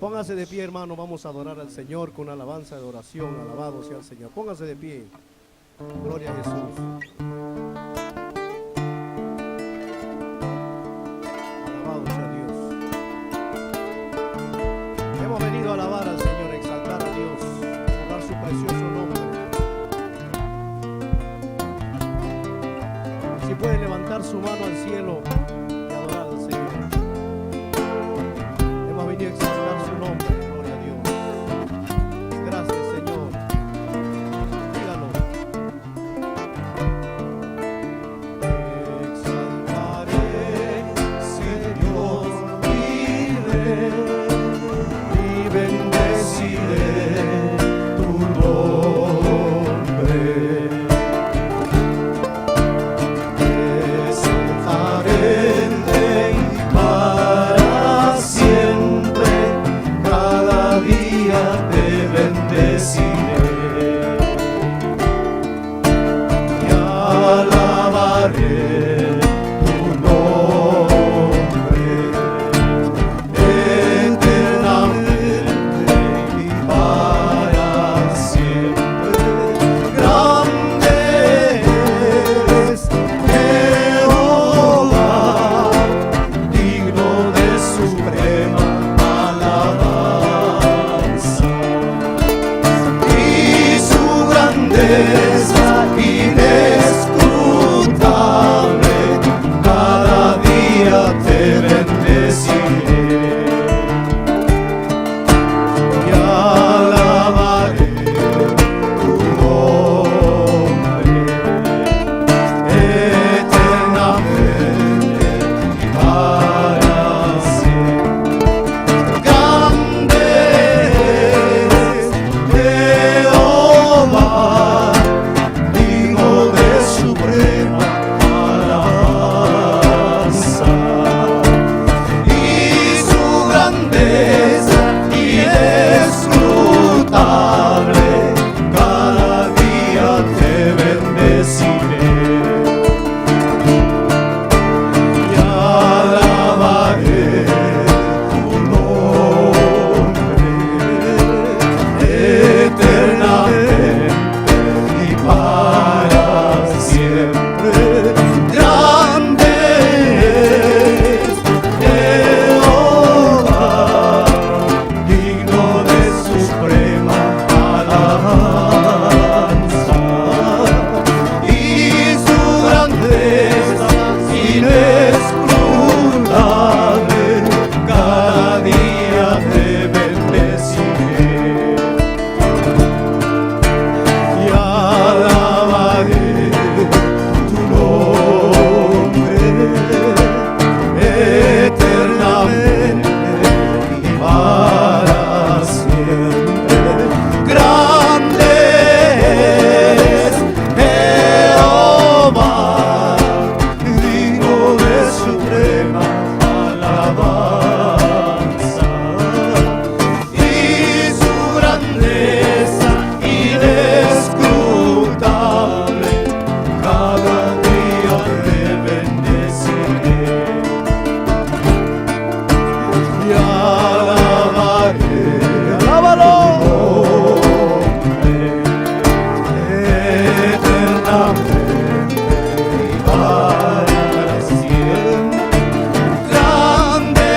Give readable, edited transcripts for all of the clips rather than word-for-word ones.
Póngase de pie, hermano, vamos a adorar al Señor con alabanza de oración. Alabado sea el Señor. Póngase de pie. Gloria a Jesús. Alabado sea Dios. Hemos venido a alabar al Señor, exaltar a Dios, honrar su precioso nombre. Si puede levantar su mano al cielo y adorar al Señor. Hemos venido a exaltar su nombre. Gloria a Dios. Gracias, Señor. Dígalo. Exaltaré, Señor, y bendeciré tu nombre. Para siempre, cada día te bendeciré y alabaré tu nombre eternamente y para siempre. Grande eres, Jehová, digno de suprema alabanza, y su grandeza inescrutable, cada día te bendeciré y alabaré tu nombre eternamente y para siempre. Grande eres, Jehová, digno de suprema alabanza, y su grandeza inescrutable, cada día te bendeciré y alabaré tu nombre eternamente y para siempre. Grande es Jehová, digno de suprema alabanza, y su grandeza inescrutable, cada día te bendeciré y alabaré tu nombre eternamente y para siempre. Grande es Jehová, digno de suprema alabanza, y su grandeza inescrutable, cada día te bendeciré y alabaré. ¡Alábalo! Eternamente y para siempre. Grande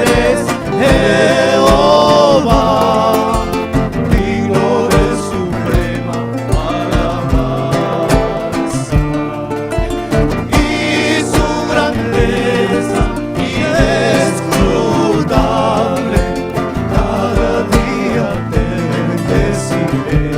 eres, Jehová, digno de suprema alabanza, y su grandeza inescrutable, cada día te bendeciré